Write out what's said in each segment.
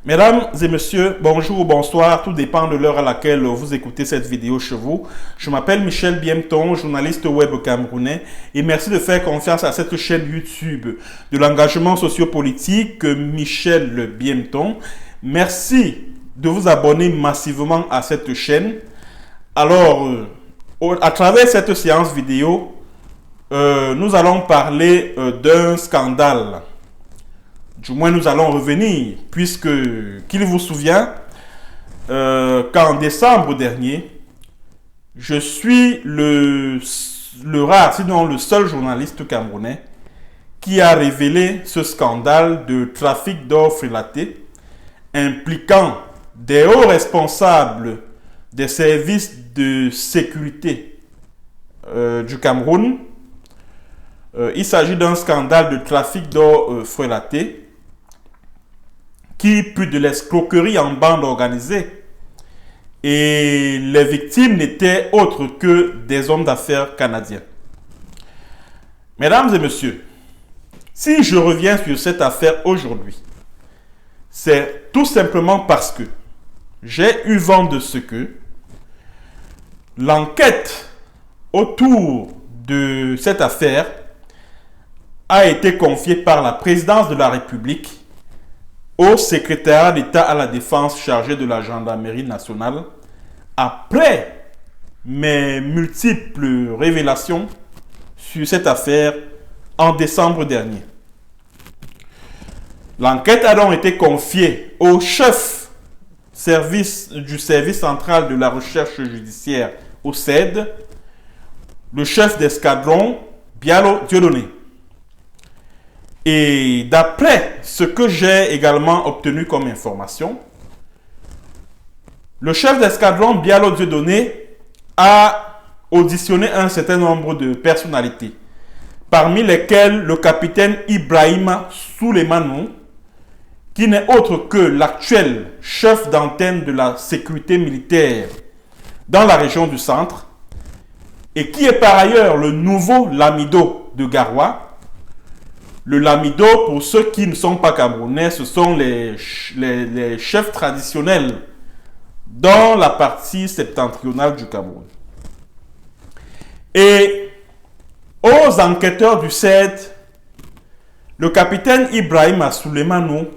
Mesdames et messieurs, bonjour ou bonsoir, tout dépend de l'heure à laquelle vous écoutez cette vidéo chez vous. Je m'appelle Michel Biemton, journaliste web camerounais, et merci de faire confiance à cette chaîne YouTube de l'engagement sociopolitique Michel Biemton. Merci de vous abonner massivement à cette chaîne. Alors, à travers cette séance vidéo, nous allons parler d'un scandale. Du moins, nous allons revenir, puisque, qu'il vous souvient, qu'en décembre dernier, je suis le rare, sinon le seul journaliste camerounais qui a révélé ce scandale de trafic d'or frélaté impliquant des hauts responsables des services de sécurité du Cameroun. Il s'agit d'un scandale de trafic d'or frélaté qui put de l'escroquerie en bande organisée, et les victimes n'étaient autres que des hommes d'affaires canadiens. Mesdames et messieurs, si je reviens sur cette affaire aujourd'hui, c'est tout simplement parce que j'ai eu vent de ce que l'enquête autour de cette affaire a été confiée par la présidence de la République au secrétariat d'État à la Défense chargé de la gendarmerie nationale après mes multiples révélations sur cette affaire en décembre dernier. L'enquête a donc été confiée au chef du service central de la recherche judiciaire, au CED, le chef d'escadron Bialo Dieudonné. Et d'après ce que j'ai également obtenu comme information, le chef d'escadron Bialo Dieudonné a auditionné un certain nombre de personnalités, parmi lesquelles le capitaine Ibrahima Souleymanou, qui n'est autre que l'actuel chef d'antenne de la sécurité militaire dans la région du centre, et qui est par ailleurs le nouveau Lamido de Garoua. Le Lamido, pour ceux qui ne sont pas camerounais, ce sont les chefs traditionnels dans la partie septentrionale du Cameroun. Et aux enquêteurs du CED, le capitaine Ibrahima Souleymanou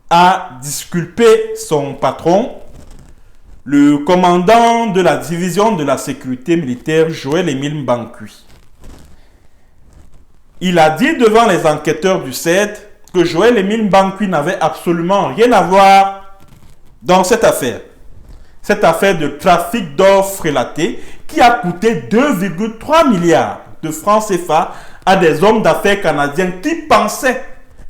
a disculpé son patron, le commandant de la division de la sécurité militaire, Joël-Émile Mbankui. Il a dit devant les enquêteurs du CED que Joël-Émile Mbankui n'avait absolument rien à voir dans cette affaire. Cette affaire de trafic d'or frélaté qui a coûté 2,3 milliards de francs CFA à des hommes d'affaires canadiens qui pensaient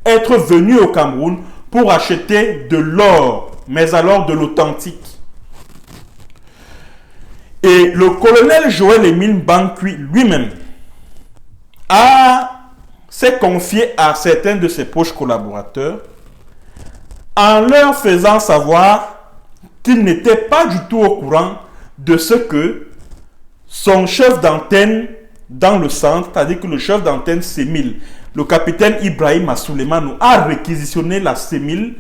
être venus au Cameroun pour acheter de l'or, mais alors de l'authentique. Et le colonel Joël-Émile Mbankui lui-même s'est confié à certains de ses proches collaborateurs en leur faisant savoir qu'il n'était pas du tout au courant de ce que son chef d'antenne dans le centre, c'est-à-dire que le chef d'antenne CEMIL, le capitaine Ibrahima Souleymanou, a réquisitionné la CEMIL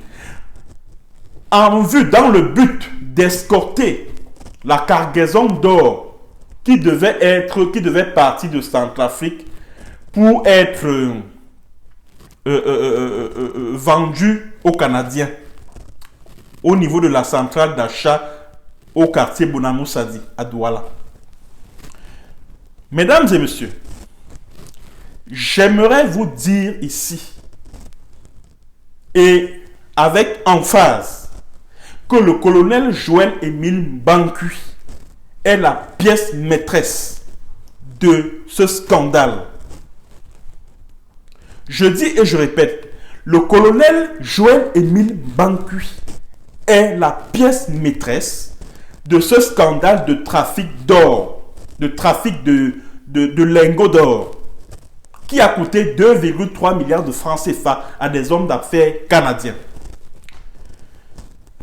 dans le but d'escorter la cargaison d'or qui devait partir de Centrafrique pour être vendu aux Canadiens au niveau de la centrale d'achat au quartier Bonamoussadi à Douala. Mesdames et messieurs, j'aimerais vous dire ici et avec emphase que le colonel Joël-Émile Mbankui est la pièce maîtresse de ce scandale. Je dis et je répète, le colonel Joël-Émile Mbankui est la pièce maîtresse de ce scandale de trafic d'or, de trafic de lingots d'or, qui a coûté 2,3 milliards de francs CFA à des hommes d'affaires canadiens.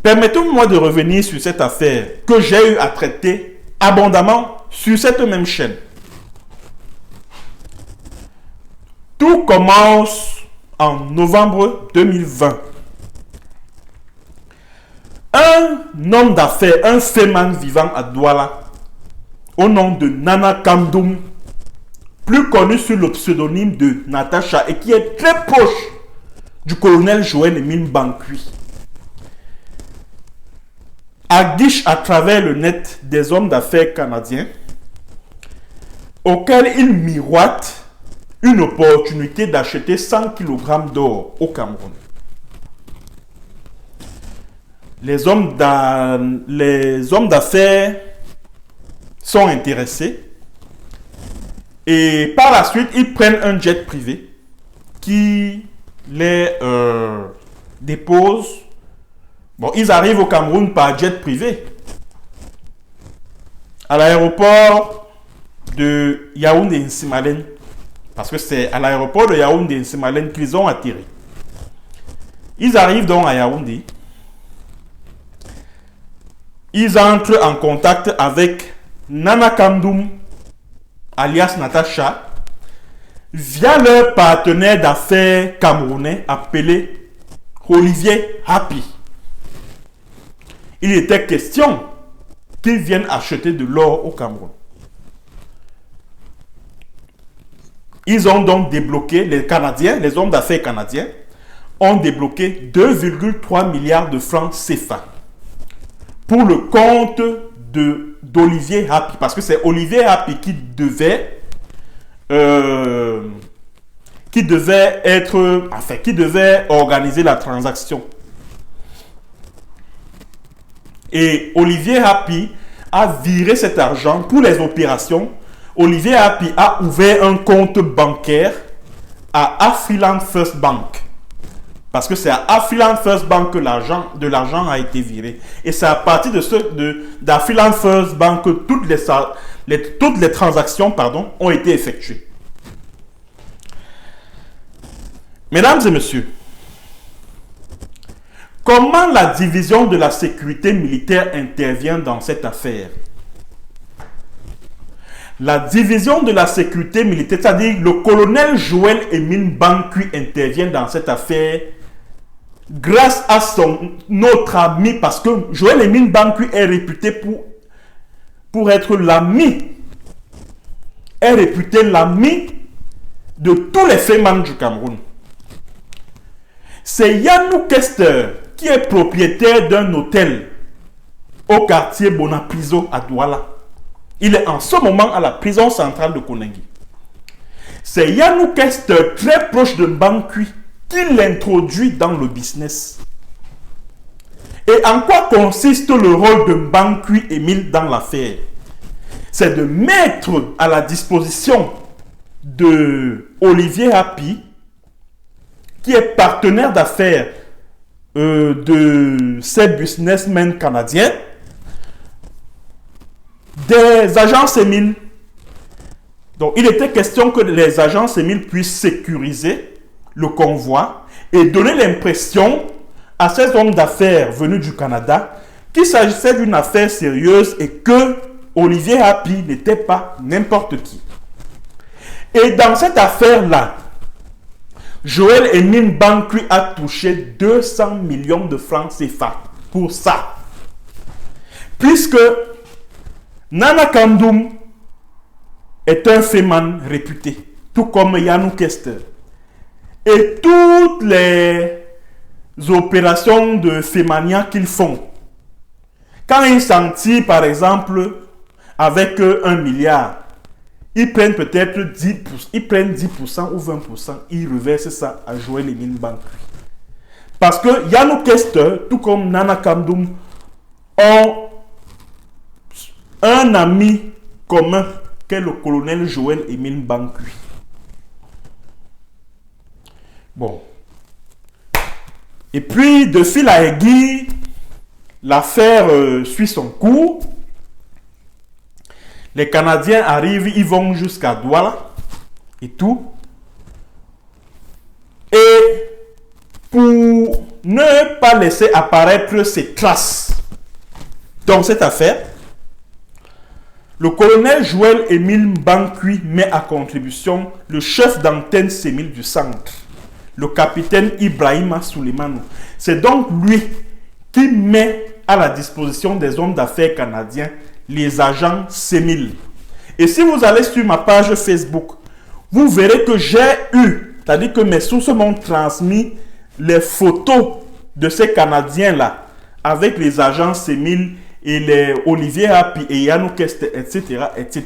Permettez-moi de revenir sur cette affaire que j'ai eu à traiter abondamment sur cette même chaîne. Tout commence en novembre 2020 Un homme d'affaires, un féman vivant à Douala, au nom de Nana Kamdoum, plus connu sous le pseudonyme de Natacha, et qui est très proche du colonel Joël Émile Bancui, aguiche à travers le net des hommes d'affaires canadiens auxquels il miroite une opportunité d'acheter 100 kg d'or au Cameroun. Les hommes d'affaires sont intéressés et par la suite, ils prennent un jet privé qui les dépose. Bon, ils arrivent au Cameroun par jet privé à l'aéroport de Yaoundé-Nsimalen, parce que c'est à l'aéroport de Yaoundé-Nsimalen qu'ils ont atterri. Ils arrivent donc à Yaoundé. Ils entrent en contact avec Nana Kamdoum, alias Natacha, via leur partenaire d'affaires camerounais appelé Olivier Happy. Il était question qu'ils viennent acheter de l'or au Cameroun. Ils ont donc débloqué, les Canadiens, les hommes d'affaires canadiens, ont débloqué 2,3 milliards de francs CFA pour le compte d'Olivier Happy, parce que c'est Olivier Happy qui devait organiser la transaction. Et Olivier Happy a viré cet argent pour les opérations. Olivier Happy a ouvert un compte bancaire à Afriland First Bank. Parce que c'est à Afriland First Bank que de l'argent a été viré. Et c'est à partir d'Afriland First Bank que toutes les transactions ont été effectuées. Mesdames et messieurs, comment la division de la sécurité militaire intervient dans cette affaire? La division de la sécurité militaire, c'est-à-dire le colonel Joël Émile Bancui intervient dans cette affaire grâce à notre ami, parce que Joël Émile Bancui est réputé pour être l'ami, de tous les fémans du Cameroun. C'est Yannou Kester qui est propriétaire d'un hôtel au quartier Bonapriso à Douala. Il est en ce moment à la prison centrale de Koningui. C'est Yannou Kester, très proche de Bancui, qui l'introduit dans le business. Et en quoi consiste le rôle de Bancui Émile dans l'affaire? C'est de mettre à la disposition de Olivier Happy, qui est partenaire d'affaires de ces businessmen canadiens, des agences Émile. Donc, il était question que les agences Émile puissent sécuriser le convoi et donner l'impression à ces hommes d'affaires venus du Canada qu'il s'agissait d'une affaire sérieuse et que Olivier Happy n'était pas n'importe qui. Et dans cette affaire-là, Joël Émile Bancui a touché 200 millions de francs CFA pour ça. Puisque Nana Kamdoum est un féman réputé, tout comme Yannou Kester. Et toutes les opérations de fémania qu'ils font, quand ils s'en tirent par exemple avec 1 milliard, ils prennent peut-être 10%, ils prennent 10% ou 20%, ils reversent ça à Joël Émile Bancui. Parce que Yannou Kester, tout comme Nana Kamdoum, ont un ami commun qu'est le colonel Joël Émile Bancui. Bon. Et puis, de fil à aiguille, l'affaire suit son cours. Les Canadiens arrivent, ils vont jusqu'à Douala et tout. Et pour ne pas laisser apparaître ces traces dans cette affaire, le colonel Joël Émile Bancui met à contribution le chef d'antenne sémile du centre, le capitaine Ibrahima Souleymane. C'est donc lui qui met à la disposition des hommes d'affaires canadiens, les agents C1000. Et si vous allez sur ma page Facebook, vous verrez que j'ai eu, c'est-à-dire que mes sources m'ont transmis les photos de ces Canadiens-là, avec les agents C1000 et les Olivier Hapi et Yannou Keste, etc., etc.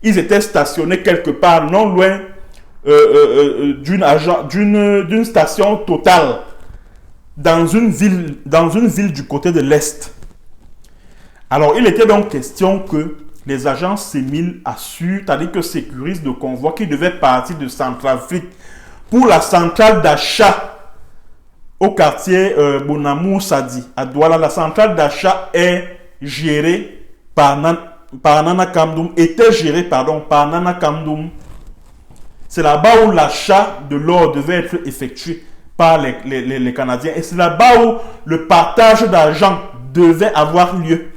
Ils étaient stationnés quelque part, non loin d'une station Total, dans une ville du côté de l'Est. Alors, il était donc question que les agents C1000 assurent, c'est-à-dire que sécurisent le convoi qui devait partir de Centrafrique pour la centrale d'achat au quartier Bonamou Sadi, à Douala. La centrale d'achat est gérée par Nana Kamdoum, était gérée par Nana Kamdoum. C'est là-bas où l'achat de l'or devait être effectué par les Canadiens. Et c'est là-bas où le partage d'argent devait avoir lieu.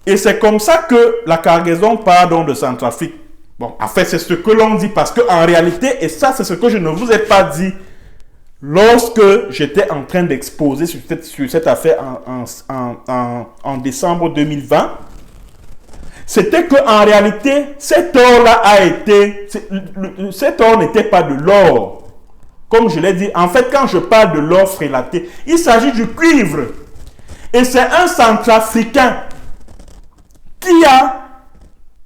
Et c'est comme ça que la cargaison part donc de Centrafrique. Bon, en fait, c'est ce que l'on dit parce qu'en réalité, et ça, c'est ce que je ne vous ai pas dit lorsque j'étais en train d'exposer sur cette affaire en décembre 2020, c'était qu'en réalité, cet or-là cet or n'était pas de l'or. Comme je l'ai dit, en fait, quand je parle de l'or frélaté, il s'agit du cuivre. Et c'est un Centrafricain qui a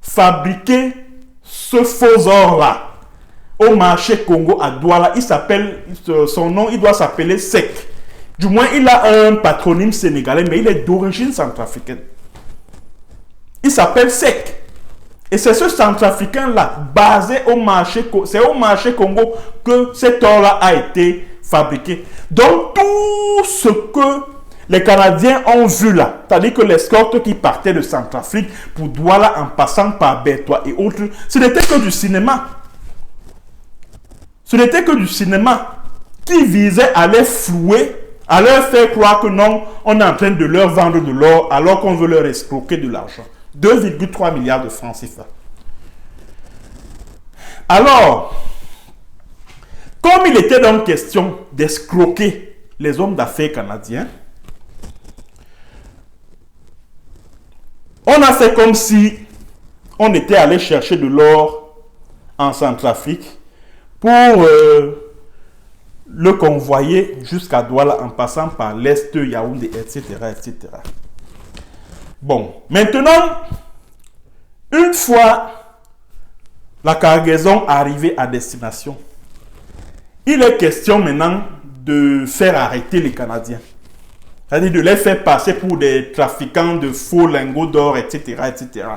fabriqué ce faux or-là au marché Congo à Douala. Son nom, il doit s'appeler Sec. Du moins, il a un patronyme sénégalais, mais il est d'origine centrafricaine. Il s'appelle Sec. Et c'est ce Centrafricain-là, basé au marché Congo, que cet or-là a été fabriqué. Donc, tout ce que les Canadiens ont vu là, c'est-à-dire que l'escorte qui partait de Centrafrique pour Douala en passant par Bertois et autres, ce n'était que du cinéma. Ce n'était que du cinéma qui visait à les flouer, à leur faire croire que non, on est en train de leur vendre de l'or alors qu'on veut leur escroquer de l'argent. 2,3 milliards de francs CFA. Alors, comme il était donc question d'escroquer les hommes d'affaires canadiens, on a fait comme si on était allé chercher de l'or en Centrafrique pour le convoyer jusqu'à Douala en passant par l'Est, Yaoundé, etc., etc. Bon, maintenant, une fois la cargaison arrivée à destination, il est question maintenant de faire arrêter les Canadiens. C'est-à-dire de les faire passer pour des trafiquants de faux lingots d'or, etc., etc.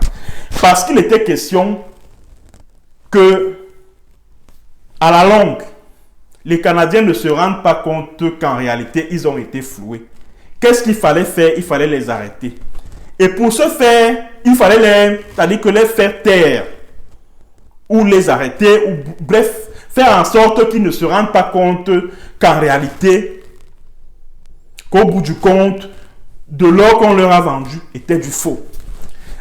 Parce qu'il était question que, à la longue, les Canadiens ne se rendent pas compte qu'en réalité, ils ont été floués. Qu'est-ce qu'il fallait faire? Il fallait les arrêter. Et pour ce faire, il fallait c'est-à-dire que les faire taire, ou les arrêter, ou bref, faire en sorte qu'ils ne se rendent pas compte qu'en réalité, qu'au bout du compte, de l'or qu'on leur a vendu était du faux.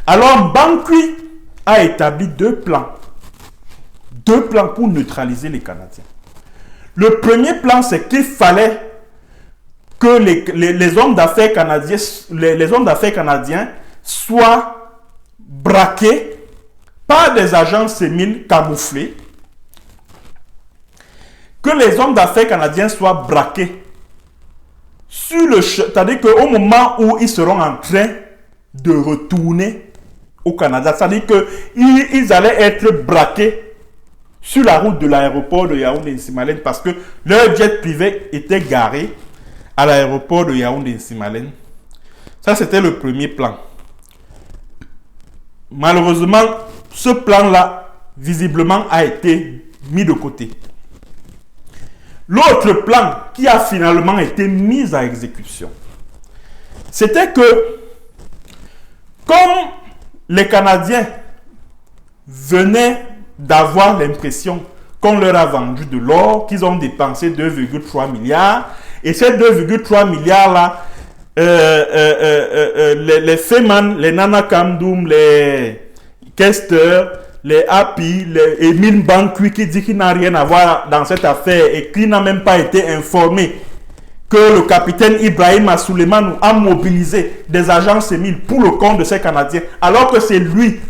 Alors, Bankui a établi deux plans pour neutraliser les Canadiens. Le premier plan, c'est qu'il fallait que les hommes d'affaires canadiens, les hommes d'affaires canadiens soient braqués par des agents C1000 camouflés, que les hommes d'affaires canadiens soient braqués c'est-à-dire qu'au moment où ils seront en train de retourner au Canada, c'est-à-dire qu'ils allaient être braqués sur la route de l'aéroport de Yaoundé-Nsimalen parce que leur jet privé était garé à l'aéroport de Yaoundé-Nsimalen. Ça, c'était le premier plan. Malheureusement, ce plan-là, visiblement, a été mis de côté. L'autre plan qui a finalement été mis à exécution, c'était que, comme les Canadiens venaient d'avoir l'impression qu'on leur a vendu de l'or, qu'ils ont dépensé 2,3 milliards, et ces 2,3 milliards-là, les Feman, les Nana Kamdoum, les Kester, les Hapi, les Emile Bankui qui dit qu'il n'a rien à voir dans cette affaire et qui n'a même pas été informé que le capitaine Ibrahim Suleiman a mobilisé des agents sémiles pour le compte de ces Canadiens, alors que c'est lui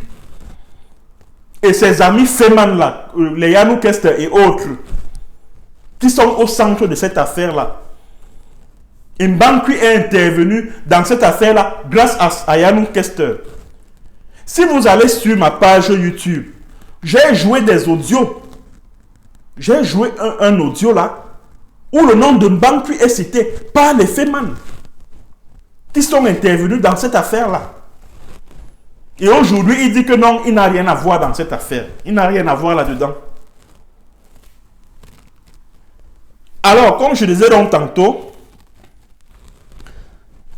et ses amis Feman là, les Yanou Kester et autres, qui sont au centre de cette affaire-là. Mbankwi est intervenu dans cette affaire-là grâce à Yanou Kester. Si vous allez sur ma page YouTube, j'ai joué des audios. J'ai joué un audio là, où le nom de Mbankwi est cité par les Feman qui sont intervenus dans cette affaire-là. Et aujourd'hui, il dit que non, il n'a rien à voir dans cette affaire. Il n'a rien à voir là-dedans. Alors, comme je disais donc tantôt,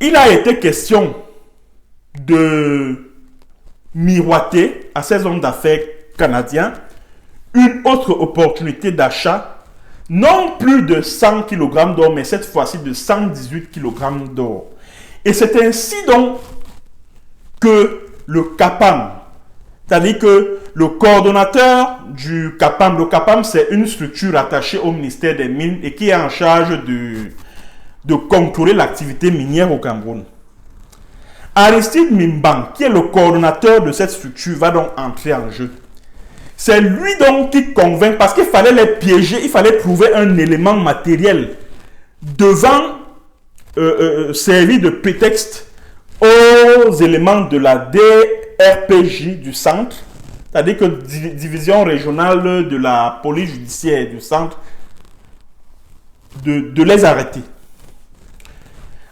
il a été question de miroiter à ces hommes d'affaires canadiens une autre opportunité d'achat, non plus de 100 kg d'or, mais cette fois-ci de 118 kg d'or. Et c'est ainsi donc que le CAPAM, c'est-à-dire que le coordonnateur du CAPAM, le CAPAM c'est une structure attachée au ministère des Mines et qui est en charge de contrôler l'activité minière au Cameroun. Aristide Mimbang, qui est le coordonnateur de cette structure, va donc entrer en jeu. C'est lui donc qui convainc, parce qu'il fallait les piéger, il fallait trouver un élément matériel devant servir de prétexte aux éléments de la DRPJ du centre, c'est-à-dire que division régionale de la police judiciaire du centre, de les arrêter.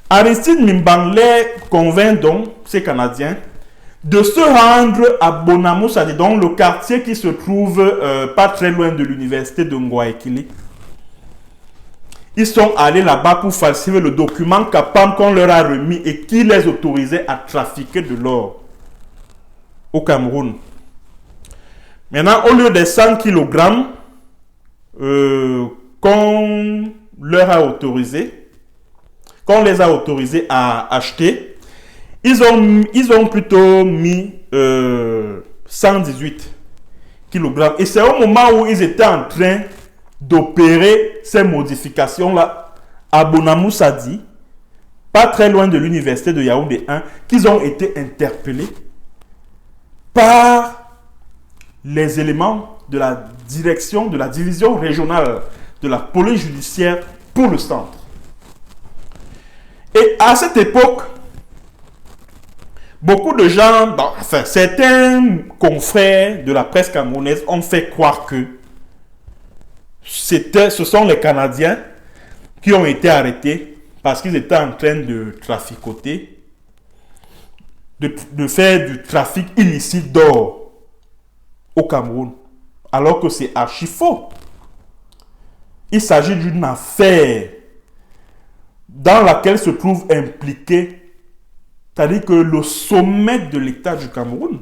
Aristide Mimbang les convainc donc, ces Canadiens, de se rendre à Bonamoussadi, donc le quartier qui se trouve pas très loin de l'université de Ngouaekili. Ils sont allés là-bas pour falsifier le document CAPAM qu'on leur a remis et qui les autorisait à trafiquer de l'or au Cameroun. Maintenant, au lieu des 100 kg qu'on leur a autorisé, qu'on les a autorisés à acheter, ils ont plutôt mis 118 kg. Et c'est au moment où ils étaient en train d'opérer ces modifications-là à Bonamoussadi, pas très loin de l'université de Yaoundé 1, qu'ils ont été interpellés par les éléments de la direction, de la division régionale de la police judiciaire pour le centre. Et à cette époque, beaucoup de gens, enfin certains confrères de la presse camerounaise ont fait croire que ce sont les Canadiens qui ont été arrêtés parce qu'ils étaient en train de traficoter, de faire du trafic illicite d'or au Cameroun, alors que c'est archi faux. Il s'agit d'une affaire dans laquelle se trouve impliqué, c'est-à-dire que le sommet de l'État du Cameroun,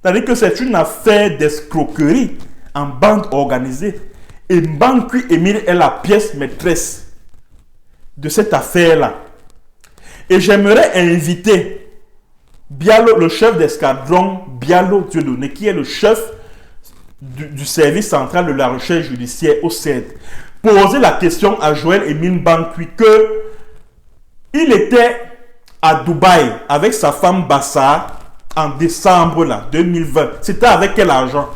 c'est-à-dire que c'est une affaire d'escroquerie en bande organisée. Et Mbankwi Émile est la pièce maîtresse de cette affaire-là. Et j'aimerais inviter Bialo, le chef d'escadron, Bialo Dieudonné, qui est le chef du service central de la recherche judiciaire au CED, poser la question à Joël Émile Mbankwi que il était à Dubaï avec sa femme Bassa en décembre 2020. C'était avec quel argent?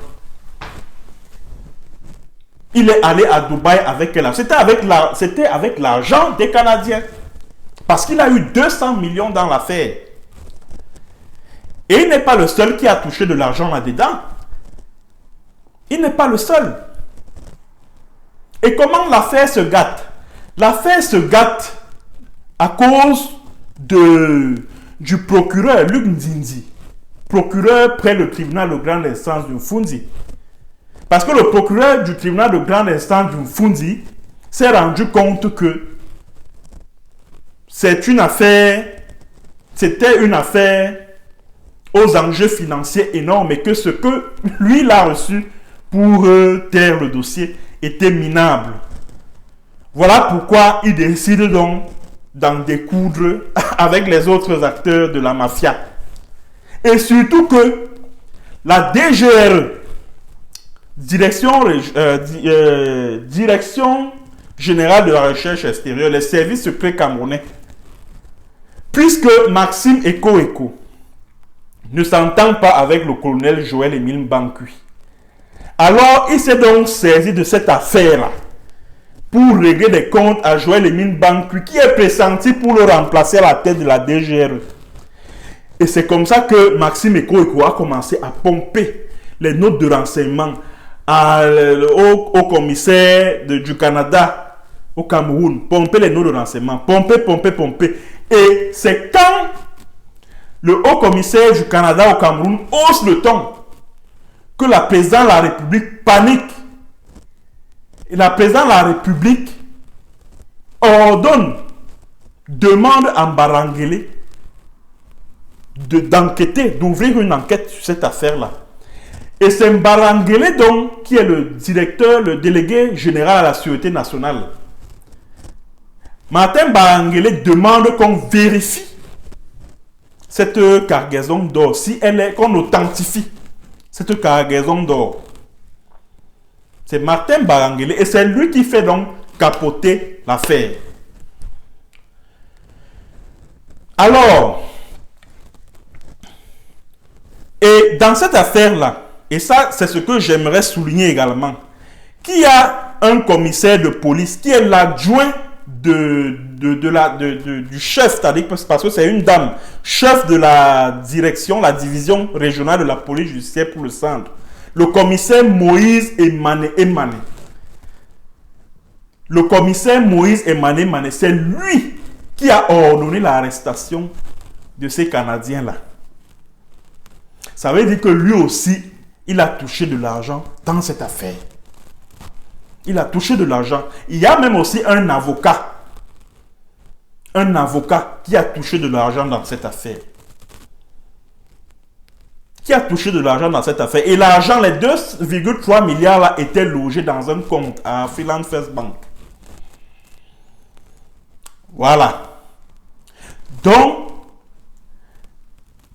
Il est allé à Dubaï avec quel argent? C'était avec l'argent des Canadiens. Parce qu'il a eu 200 millions dans l'affaire. Et il n'est pas le seul qui a touché de l'argent là-dedans. Il n'est pas le seul. Et comment l'affaire se gâte? L'affaire se gâte à cause du procureur Luc Ndindi, procureur près le tribunal de grande instance du Fundi. Parce que le procureur du tribunal de grande instance du Fundi s'est rendu compte que c'était une affaire aux enjeux financiers énormes et que ce que lui il a reçu pour taire le dossier était minable. Voilà pourquoi il décide donc d'en découdre avec les autres acteurs de la mafia. Et surtout que la DGRE, Direction général de la recherche extérieure, les services secrets camerounais, puisque Maxime Eko ne s'entend pas avec le colonel Joël Émile Bankui, alors il s'est donc saisi de cette affaire-là pour régler des comptes à Joël Émile Bankui, qui est pressenti pour le remplacer à la tête de la DGRE. Et c'est comme ça que Maxime Eko a commencé à pomper les notes de renseignement au commissaire du Canada au Cameroun. Pomper les notes de renseignement. Pomper. Et c'est quand le haut commissaire du Canada au Cameroun hausse le ton que la présidente de la République panique. Et la présidente de la République ordonne, demande à Mbarangele d'enquêter, d'ouvrir une enquête sur cette affaire-là. Et c'est Mbarangele donc qui est le directeur, le délégué général à la Sûreté nationale. Martin Mbarangele demande qu'on vérifie cette cargaison d'or, si elle est, qu'on authentifie cette cargaison d'or. C'est Martin Mbarangele et c'est lui qui fait donc capoter l'affaire. Alors, et dans cette affaire-là, et ça c'est ce que j'aimerais souligner également, qu'il y a un commissaire de police qui est l'adjoint du chef, c'est-à-dire parce que c'est une dame, chef de la direction, la division régionale de la police judiciaire pour le centre, le commissaire Moïse Emmané. Le commissaire Moïse Emmané, c'est lui qui a ordonné l'arrestation de ces Canadiens-là. Ça veut dire que lui aussi, il a touché de l'argent dans cette affaire. Il a touché de l'argent. Il y a même aussi un avocat qui a touché de l'argent dans cette affaire. Et l'argent, les 2,3 milliards là, étaient logés dans un compte à Freeland First Bank. Voilà. Donc,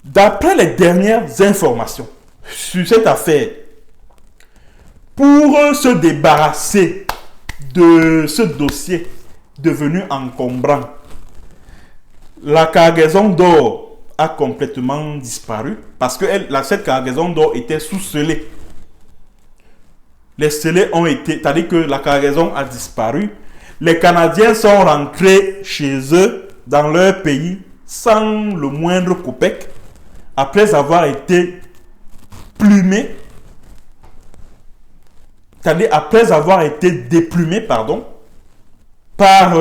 d'après les dernières informations sur cette affaire, pour se débarrasser de ce dossier devenu encombrant, la cargaison d'or a complètement disparu parce que cette cargaison d'or était sous scellé. Les scellés ont été, c'est-à-dire que la cargaison a disparu. Les Canadiens sont rentrés chez eux, dans leur pays, sans le moindre copec, après avoir été plumés, c'est-à-dire après avoir été déplumés, par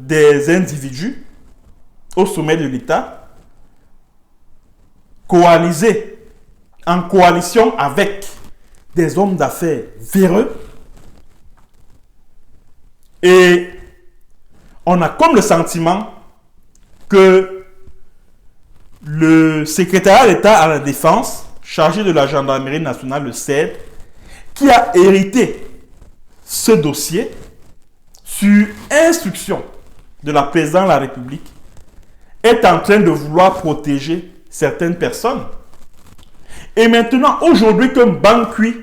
des individus au sommet de l'État, coalisés, en coalition avec des hommes d'affaires véreux. Et on a comme le sentiment que le secrétariat d'État à la Défense, chargé de la gendarmerie nationale, le SED, qui a hérité ce dossier sur instruction de la présidente de la République, est en train de vouloir protéger certaines personnes. Et maintenant, aujourd'hui, que Bankui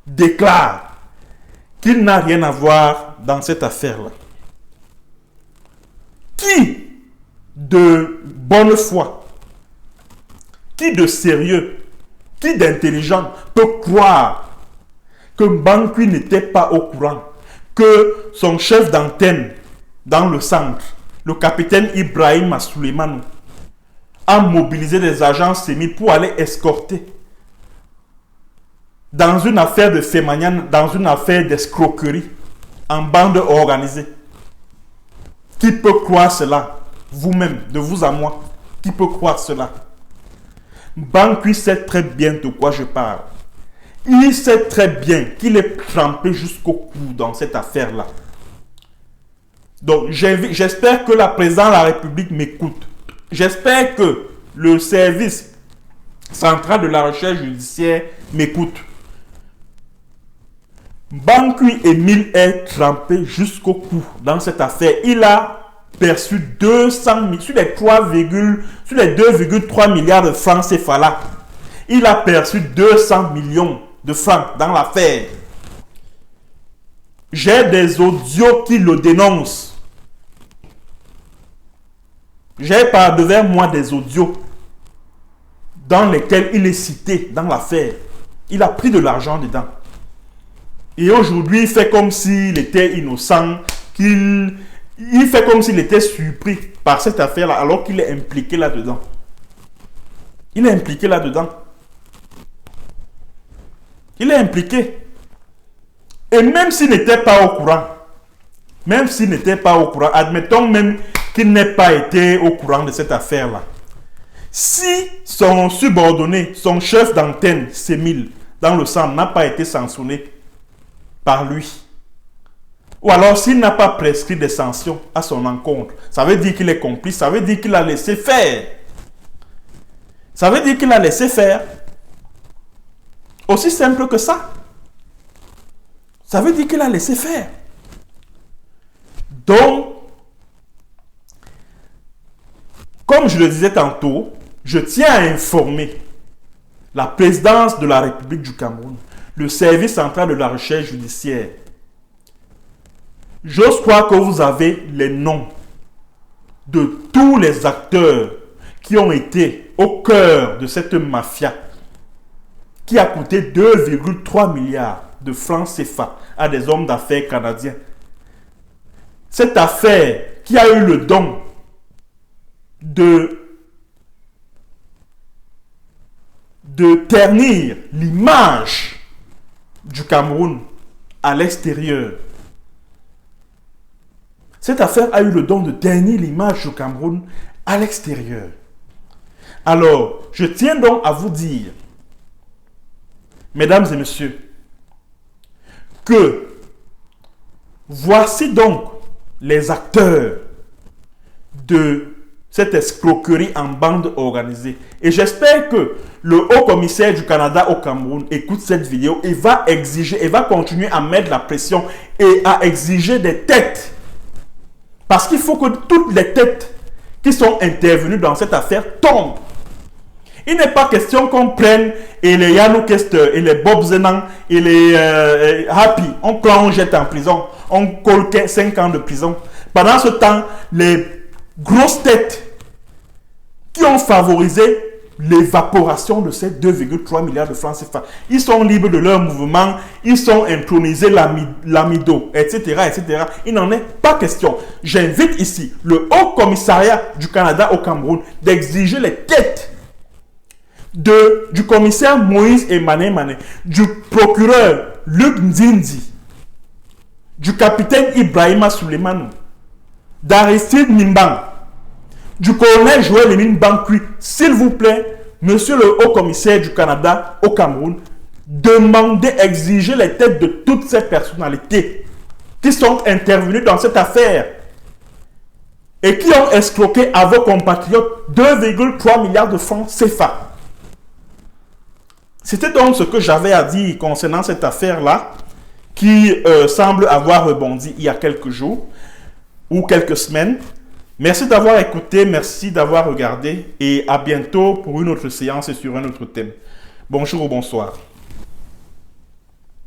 déclare qu'il n'a rien à voir dans cette affaire-là, qui de bonne foi, qui de sérieux, qui d'intelligent peut croire que Bankui n'était pas au courant, que son chef d'antenne dans le centre, le capitaine Ibrahim Assouleymane, a mobilisé des agents sémis pour aller escorter dans une affaire de Fémanian, dans une affaire d'escroquerie, en bande organisée. Qui peut croire cela? Vous-même, de vous à moi, qui peut croire cela? Bankui sait très bien de quoi je parle. Il sait très bien qu'il est trempé jusqu'au cou dans cette affaire-là. Donc, j'espère que la présidente de la République m'écoute. J'espère que le service central de la recherche judiciaire m'écoute. Bankui Émile est trempé jusqu'au cou dans cette affaire. Il a perçu 200 000 sur les 2,3 milliards de francs CFA. Il a perçu 200 millions de francs dans l'affaire. J'ai des audios qui le dénoncent. J'ai par devers moi des audios dans lesquels il est cité dans l'affaire. Il a pris de l'argent dedans. Et aujourd'hui, il fait comme s'il était innocent, il fait comme s'il était surpris par cette affaire-là, alors qu'il est impliqué là-dedans. Il est impliqué là-dedans. Il est impliqué. Et même s'il n'était pas au courant, admettons même qu'il n'ait pas été au courant de cette affaire-là. Si son subordonné, son chef d'antenne, Sémile, dans le centre, n'a pas été sanctionné par lui, ou alors s'il n'a pas prescrit des sanctions à son encontre, ça veut dire qu'il est complice, ça veut dire qu'il a laissé faire. Ça veut dire qu'il a laissé faire. Aussi simple que ça. Ça veut dire qu'il a laissé faire. Donc, comme je le disais tantôt, je tiens à informer la présidence de la République du Cameroun, le service central de la recherche judiciaire. J'ose croire que vous avez les noms de tous les acteurs qui ont été au cœur de cette mafia qui a coûté 2,3 milliards de francs CFA à des hommes d'affaires canadiens. Cette affaire qui a eu le don de ternir l'image du Cameroun à l'extérieur. Cette affaire a eu le don de ternir l'image du Cameroun à l'extérieur. Alors, je tiens donc à vous dire, mesdames et messieurs, que voici donc les acteurs de cette escroquerie en bande organisée. Et j'espère que le haut-commissaire du Canada au Cameroun écoute cette vidéo et va exiger, et va continuer à mettre la pression et à exiger des têtes. Parce qu'il faut que toutes les têtes qui sont intervenues dans cette affaire tombent. Il n'est pas question qu'on prenne et les Yannou Kester et les Bob Zenan et les Happy, on jette en prison, on colle 5 ans de prison. Pendant ce temps, les grosses têtes qui ont favorisé l'évaporation de ces 2,3 milliards de francs CFA, ils sont libres de leur mouvement, ils sont intronisés l'amido, etc., etc. Il n'en est pas question. J'invite ici le Haut Commissariat du Canada au Cameroun d'exiger les têtes du commissaire Moïse Emmané, du procureur Luc Nzindi, du capitaine Ibrahima Souleymanou, d'Aristide Nimbang, du colonel Joël Emile Bankui. S'il vous plaît, monsieur le haut commissaire du Canada au Cameroun, demandez, exigez les têtes de toutes ces personnalités qui sont intervenues dans cette affaire et qui ont escroqué à vos compatriotes 2,3 milliards de francs CFA. C'était donc ce que j'avais à dire concernant cette affaire-là qui semble avoir rebondi il y a quelques jours ou quelques semaines. Merci d'avoir écouté, merci d'avoir regardé et à bientôt pour une autre séance et sur un autre thème. Bonjour ou bonsoir.